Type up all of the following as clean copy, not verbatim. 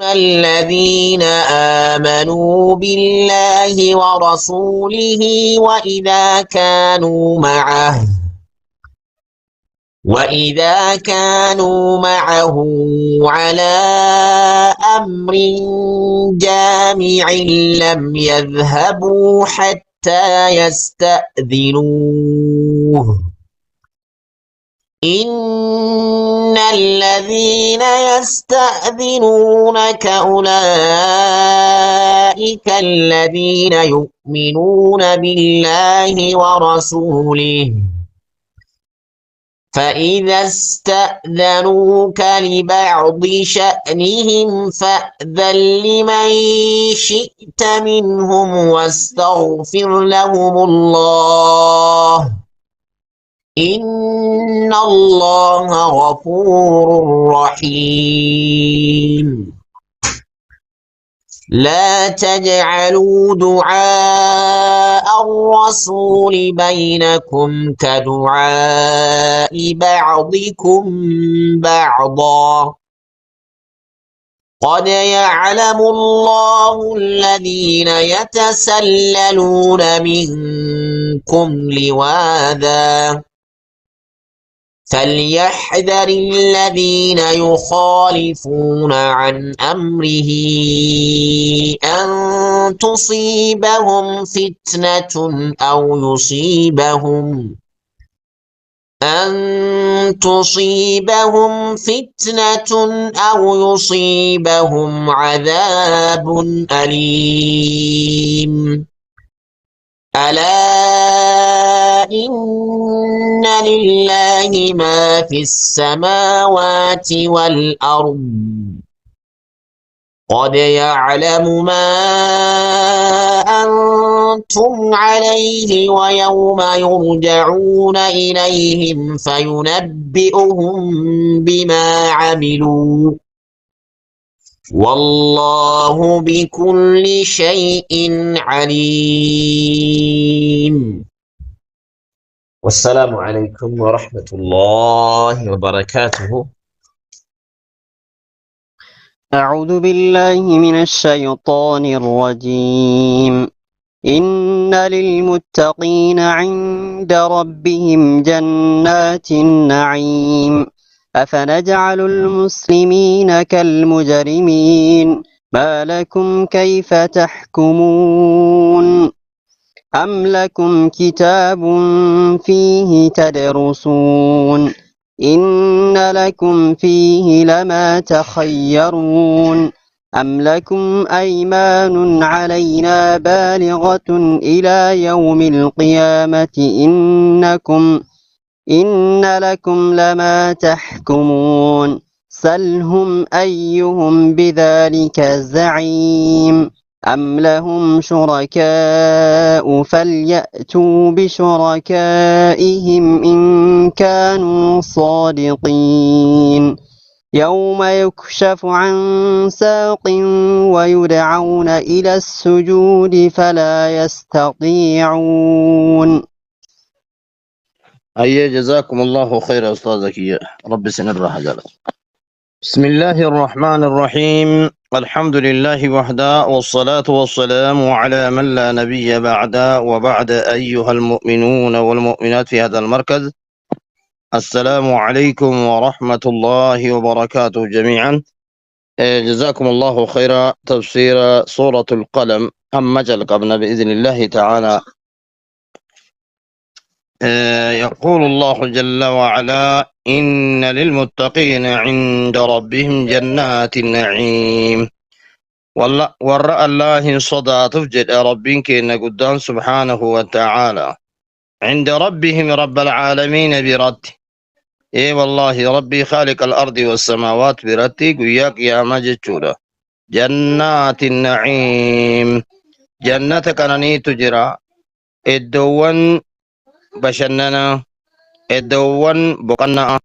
الذين آمنوا بالله ورسوله وإذا كانوا معه على أمر جامع لم يذهبوا حتى يستأذنوه إن الذين يستأذنونك أولئك الذين يؤمنون بالله ورسوله فإذا استأذنوك لبعض شأنهم فأذن لمن شئت منهم واستغفر لهم الله إن الله غفور رحيم لا تجعلوا دعاء الرسول بينكم كدعاء بعضكم بعضا قد يعلم الله الذين يتسللون منكم لواذا فليحذر الذين يخالفون عن أمره أن تصيبهم فتنة أو يصيبهم عذاب أليم ألا إن لله ما في السماوات والأرض قد يعلم ما أنتم عليه ويوم يرجعون إليهم فينبئهم بما عملوا والله بكل شيء عليم والسلام عليكم ورحمة الله وبركاته. أعوذ بالله من الشيطان الرجيم. إن للمتقين عند ربهم جنات النعيم أفنجعل المسلمين كالمجرمين ما لكم كيف تحكمون أم لكم كتاب فيه تدرسون إن لكم فيه لما تخيرون أم لكم أيمان علينا بالغة إلى يوم القيامة إن لكم لما تحكمون سلهم أيهم بذلك زعيم أم لهم شركاء فليأتوا بشركائهم إن كانوا صادقين يوم يكشف عن ساق ويدعون إلى السجود فلا يستطيعون. جزاكم الله خير أستاذ زكية، رب سنر حجرة. بسم الله الرحمن الرحيم. الحمد لله وحده والصلاة والسلام على من لا نبي بعده وبعد. أيها المؤمنون والمؤمنات في هذا المركز، السلام عليكم ورحمة الله وبركاته جميعا. جزاكم الله خيرا. تفسير سورة القلم أم مجل قبل بإذن الله تعالى. يقول الله جل وعلا: إن للمتقين عند ربهم جنات النعيم. ورأى الله صدى تفجد ربك إن قدام سبحانه وتعالى عند ربهم رب العالمين برد. والله ربي خالق الأرض والسماوات برتي قياك يا مجد جنات النعيم. جنتك أنني تجرى الدوان بشننا الدوان بقنا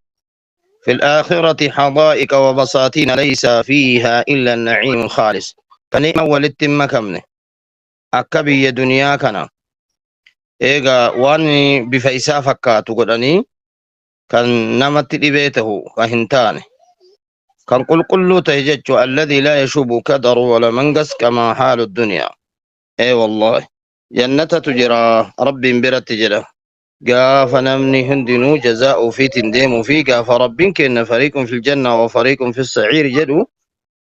في الآخرة حدائق وبساتين ليس فيها إلا النعيم الخالص. فنعم ولدت مكمنه أكبي دنيا كنا إيغا واني بفيسا فكاتو قدني كان نمت لبيته كهنتاني كان قل تهجج الذي لا يشوب كدر ولا منقص كما حال الدنيا. اي والله جنة تجرى رب برت تجرى قاف نمني هندنو جزاء في تنديم في قاف رب كن فريق في الجنة وفريق في السعير جدو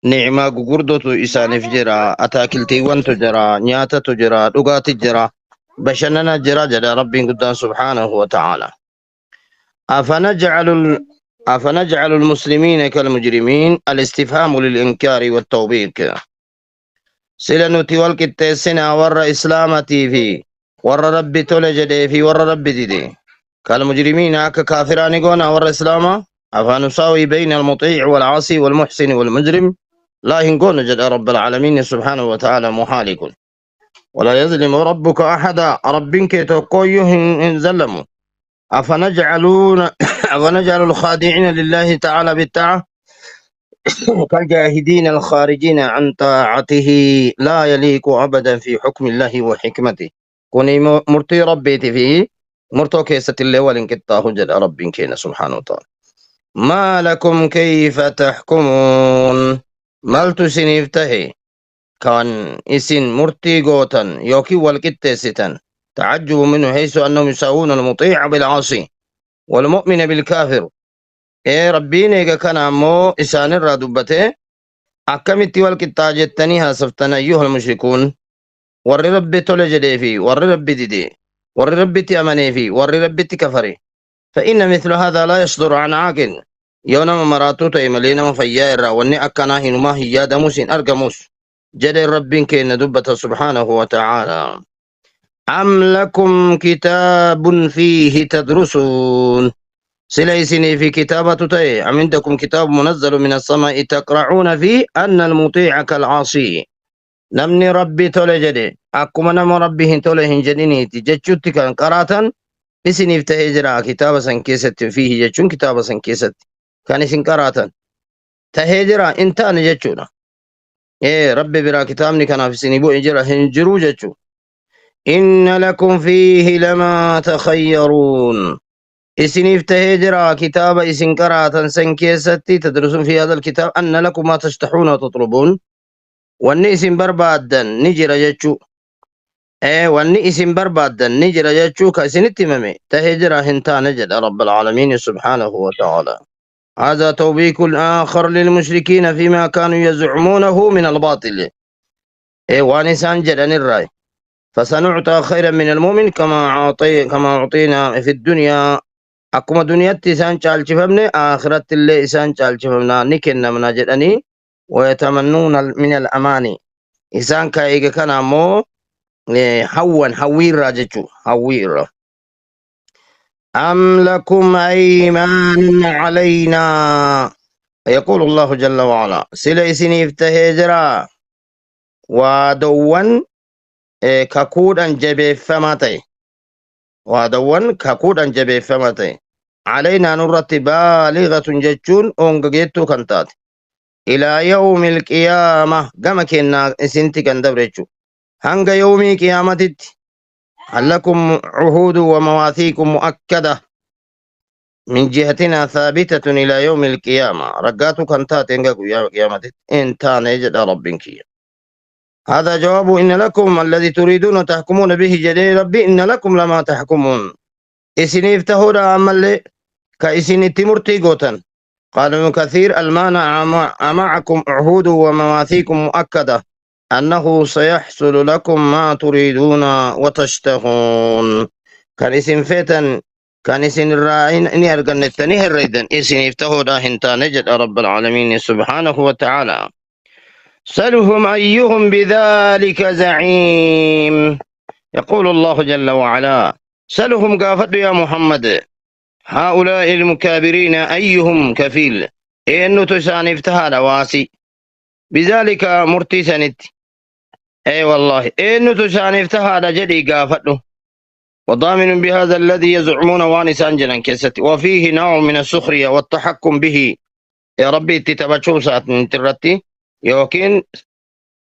نعمة قردو إسان فجرا أتاكلتي وان تجرى نياتا تجرى دقات تجرى بشننا جرى جدا رب قدام سبحانه وتعالى. أفنجعل أفنجعل المسلمين كالمجرمين الاستفهام للإنكار والتوبيك. سلنوتي والكتسنا ور إسلامتي في ور ربي تولجدي في ور ربي ديدي كالمجرمين أكا كافران قونا ور إسلاما أفنساوي بين المطيع والعاصي والمحسن والمجرم لا ينقون جد رب العالمين سبحانه وتعالى محالك ولا يظلم ربك أحدا ربك تقويه إن ظلموا. أفنجعل الخادعين لله تعالى بالطاعة كالجاهدين الخارجين عن طاعته لا يليق أبدا في حكم الله وحكمته. كوني مرتي ربيتي فيه مرتو كيسة اللي ولنكتاه جل رب كينا سبحانه وتعالى. ما لكم كيف تحكمون مالتو سنفتهي كان اسن مرتي قوتا يوكي والكتستن تعجب منه حيث أنهم يساوون المطيع بالعاصي والمؤمن بالكافر. إيه ربين إيجا كان أمو إسان الرادبته أكمتي والكتاجتني هاسفتنا أيها المشركون ور ربي تولجدي في ور ربي ديدي ور ربي تأمني في ور ربي تكفري فإن مثل هذا لا يصدر عن عاقل يوم مراتو تيملين مفيائر واني أكنا هنما هي دموسين أرقموس جدي ربين كين دبة سبحانه وتعالى. أم لكم كتاب فيه تدرسون سليسني في كتابة تي أم عندكم كتاب منزل من السماء تقرعون فيه أن المطيع كالعاصي نمني ربي تولي جدي أكما نم ربي تولي جديني تججت كان قراتا إسني فتهجرا كتابة سنكيست فيه ججون كتابة سنكيست كان إسن قراتا تهجرا انتان ججونا إيه ربي برا كتابني كان في سنبو إجرا هنجرو ججو إن لكم فيه لما تخيرون إسنيف تهجرا كتاب إسن قراتا سنكيستي تدرسون في هذا الكتاب أن لكم ما تشتحون وتطلبون واني إسن بربادا نجر ججو واني إسن بربادا نجر ججو كإسن اتمامي تهجرا هنتا نجد رب العالمين سبحانه وتعالى. هذا توبيك آخر للمشركين فيما كانوا يزعمونه من الباطل وانسان جدن الرأي فسنعطى خيرا من المؤمن كما أعطينا في الدنيا أكما دنياتي إسان چالچفمني آخرت اللي إسان چالچفمنا نكنا من جدني ويتمنون من الأماني إسان كايغا كان أمو حوير راجتو حوير. أم لكم أيمان علينا يقول الله جل وعلا سليسني افتهجرا ودوان ككودا جبه فماتي ودوان ككودا جبه فماتي علينا نرتب بالغة جتون أونغيتو كنتات إلى يوم القيامة كما كنا سنتي كان دبرتشو هنگ يومي قيامتت لكم عهود ومواثيق مؤكدة من جهتنا ثابتة إلى يوم القيامة رقاتو كنتات يا قيامتت انتا نجد ربك. هذا جواب إن لكم الذي تريدون تحكمون به جدي ربي إن لكم لما تحكمون إسني افتهودا عمل كإسني تمرتي قوتا. قال ابن كثير المانع معكم عهود ومواثيق مؤكدة أنه سيحصل لكم ما تريدون وتشتهون. كان اسم فتن كان اسم الرائن إني أرقن التنيه الريدن اسم افتهودا هنتا نجد رب العالمين سبحانه وتعالى. سلهم أيهم بذلك زعيم. يقول الله جل وعلا سلهم قافت يا محمد هؤلاء المكابرين أيهم كفيل إنه تسان افتهاد واسي بذلك مرتسنت أي والله إنه تسان افتهاد جدي قافته وضامن بهذا الذي يزعمون وانسان جنان كست وفيه نوع من السخرية والتحكم به. يا ربي تتبشو ساعت من ترتي يوكين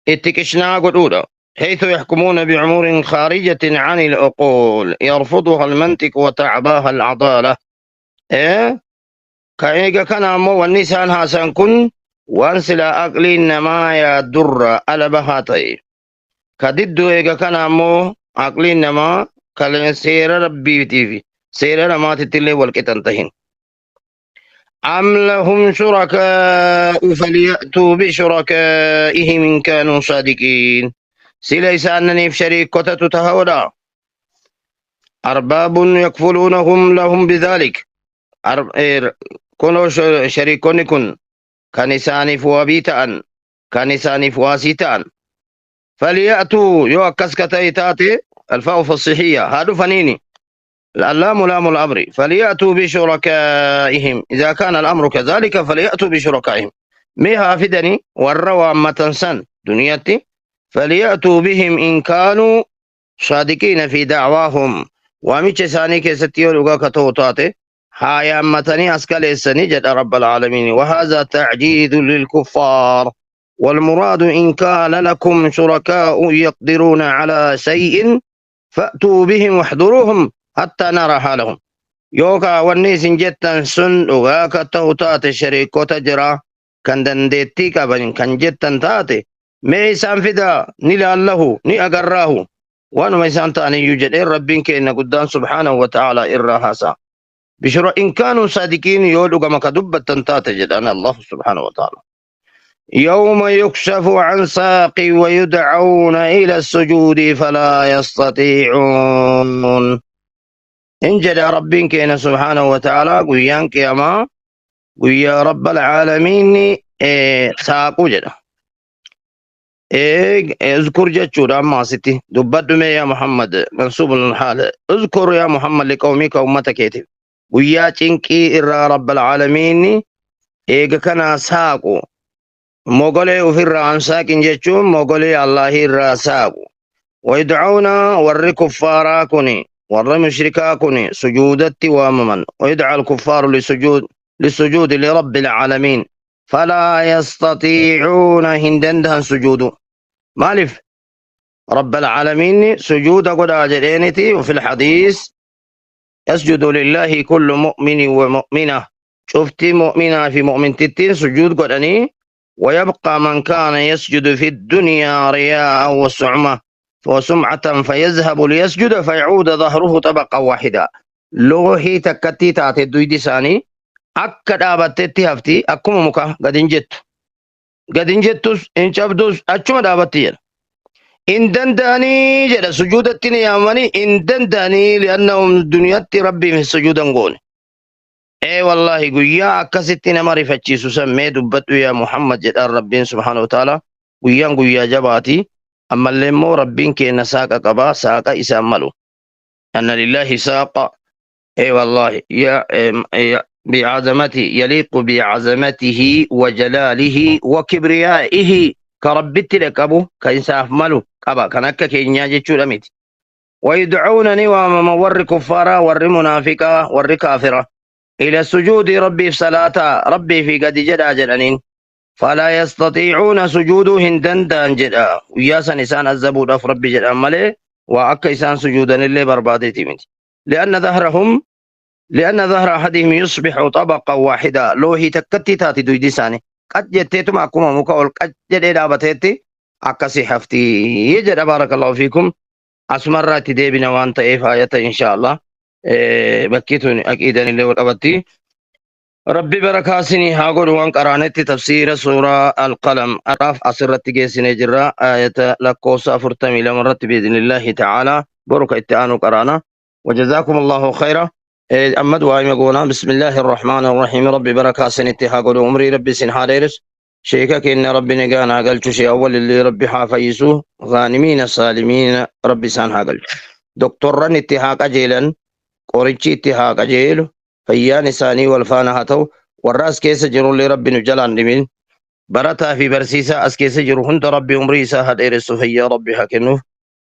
اتكشنا قدودا حيث يحكمون بأمور خارجة عن العقول يرفضها المنطق وتعباها العضالة. كايغا كان أمو والنسان هاسان كن وانسلا أقلي نما يا در على بهاتي كددو إيجا كان أمو أقلي نما كلن سير ربي تيفي سير ما تتلي والكتنتهن أم لهم شركاء فليأتوا بشركائهم إن كانوا صادقين سيليس أنني في شريكة تهودا أرباب يكفلونهم لهم بذلك كنوا شريكون كن كنسان فوابيتان كنسان فواسيتان فليأتوا يوكس كتايتاتي الفاء فالصحية هذا فنيني اللام لام الأمر فليأتوا بشركائهم إذا كان الأمر كذلك فليأتوا بشركائهم ميها فدني والروى متنسن دنياتي فليأتوا بهم إن كانوا صادقين في دعواهم ومش ساني كيستيو لغا كتوتاتي هاي أمتني أسكاليسني جد رب العالمين وهذا تعجيز للكفار والمراد إن كان لكم شركاء يقدرون على شيء فأتوا بهم واحضروهم حتى نرى حالهم يوكا والنيس جتا سن لغا كتوتاتي شريكو تجرى كان دندتي كابن كان جتا تاتي ميسان فدا نلا الله ني أقراه وانا ميسان تاني يوجد ربين كينا قدام سبحانه وتعالى إرهاسا بشرى إن كانوا صادقين يولو كما كدب التنتات جدان الله سبحانه وتعالى يوم يكشف عن ساق ويدعون إلى السجود فلا يستطيعون إن جد ربين كينا سبحانه وتعالى قيان كيما قيا رب العالمين ساقو جدا اذكر جتشورا ما ستي دبت يا محمد منصوب الحال اذكر يا محمد لقومك وامتك يتي ويا تنكي إرى رب العالمين إيجا كان ساقو مغولي وفر عن ساكن جتشون مغولي الله إرى ساقو ويدعون ور كفارا كوني ور مشركا كوني سجودت وامما ويدعى الكفار للسجود لرب العالمين فلا يستطيعون هندندها سجود مالف رب العالمين سجود قد أجرينتي وفي الحديث يسجد لله كل مؤمن ومؤمنة شفت مؤمنة في مؤمن تتين سجود قدني ويبقى من كان يسجد في الدنيا رياء وسمعة فيذهب ليسجد فيعود ظهره طبقا واحدا لوحي تكتي تاتي دويدي ساني أكد آبتتي هفتي أكم مكا قد انجتوس إن شابدوس أجمع دابتي إن دنداني جدا سجود التني يامني إن دنداني لأنهم دنيا ربي من سجود نقول إيه والله قويا أكستنا معرفة سمي دبتو يا محمد جدا ربين سبحانه وتعالى قويا جباتي أما اللي مو ربين كي نساق قبا ساق إساملو أن لله ساق إيه والله يا بعظمته يليق بعظمته وجلاله وكبريائه كربت لك أبو كإنساف ملو أبا كنك كينيا جتشو لميت ويدعونني ومور كفارا ور منافقا ور كافرا إلى السجود ربي في صلاة ربي في قد جدا جلنين فلا يستطيعون سجوده هندن جدا وياسا نسان الزبود أف ربي جدا ملي وأكا إسان سجودا اللي بربادتي منت لأن ظهر أحدهم يصبح طبقا واحدا لوهي تكتي تاتي دويدي ساني قد جتيتم أكما مكاول قد جدي دابتيتي أكسي حفتي يجد بارك الله فيكم أسمرات ديبنا وانت آية إن شاء الله بكيتوني أكيدا اللي والأبتي ربي بركاسني هاقول وان قرانتي تفسير سورة القلم أراف أسرت جيسني جرى آية لكوسا فرتمي لمرت بإذن الله تعالى بركة اتعانو قرانا وجزاكم الله خيرا أمد وايم يقولون بسم الله الرحمن الرحيم ربي بركاسني اتحاقل عمري ربي سنحاريرس شيكك إن ربي نقانا قلت شيء أول اللي ربي حافيسوه غانمين سالمين ربي سنحاقل دكتورا اتحاق جيلا قريتشي اتحاق جيل فيان ساني والفانا هاتو والراس كيس جرو اللي ربي نجلان لمن برتا في برسيسا أس كيس جرو هند ربي عمري ساهد إرسو فيا ربي حكنوه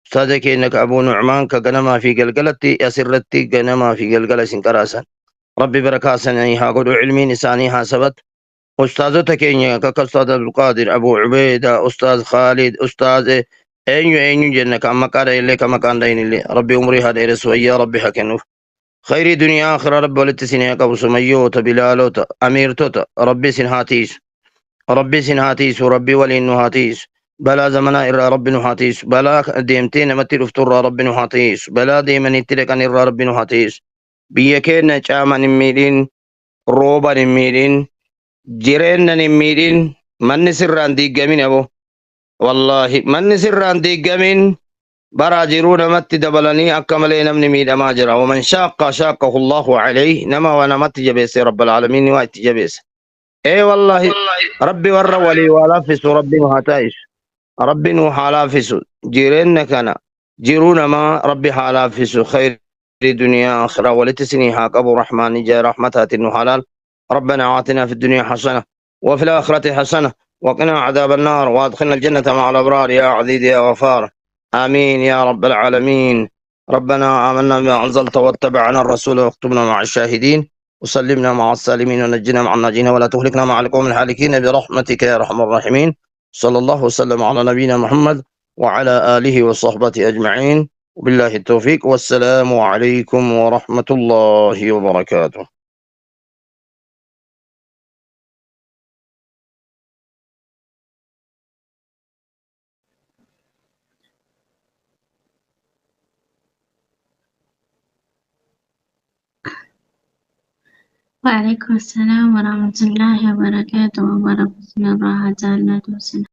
استاذك إنك أبو نعمان كجنما في قلقلتي أسرتي جنما في قلقلة سنكراسا ربي بركاسا يعني هاقول علمي نساني حاسبت أستاذتك إنك كأستاذ عبد القادر أبو عبيدة أستاذ خالد أستاذ أينو جنك أما كان إلي كما كان دين اللي ربي عمري هذا إرسو يا ربي حكنوه خير دنيا آخر رب ولتسيني أبو سميوت بلالوت أميرتوت ربي سنهاتيس ربي سنهاتيس ربي ولي نهاتيس بلا زمنا إرى ربي نهاتيس بلا ديمتين متي رفتر ربي نهاتيس بلا ديمن تلقن إرى ربي نهاتيس بيكين نجاما نميدين روبا نميدين جيرين نميدين من سران ديقامين أبو والله من سران ديقامين براجرون مت دبلني أكمل نمني ميد ما جرى ومن شاقه الله عليه نما وانا مت جبيس رب العالمين وات جبيس اي والله ربي ور ولي ولافس ربي هاتايش ربي حالافس جيرين كان جيرون ما ربي حالافس خير الدنيا آخرة ولتسني هاك أبو رحمن جاء رحمتها حلال ربنا آتنا في الدنيا حسنة وفي الآخرة حسنة وقنا عذاب النار وادخلنا الجنة مع الأبرار يا عزيز يا غفار آمين يا رب العالمين ربنا آمنا بما أنزلت واتبعنا الرسول واكتبنا مع الشاهدين وسلمنا مع السالمين ونجنا مع الناجين ولا تهلكنا مع القوم الهالكين برحمتك يا أرحم الراحمين صلى الله وسلم على نبينا محمد وعلى آله وصحبه أجمعين وبالله التوفيق والسلام عليكم ورحمة الله وبركاته. وعليكم السلام ورحمة الله وبركاته وبركاته.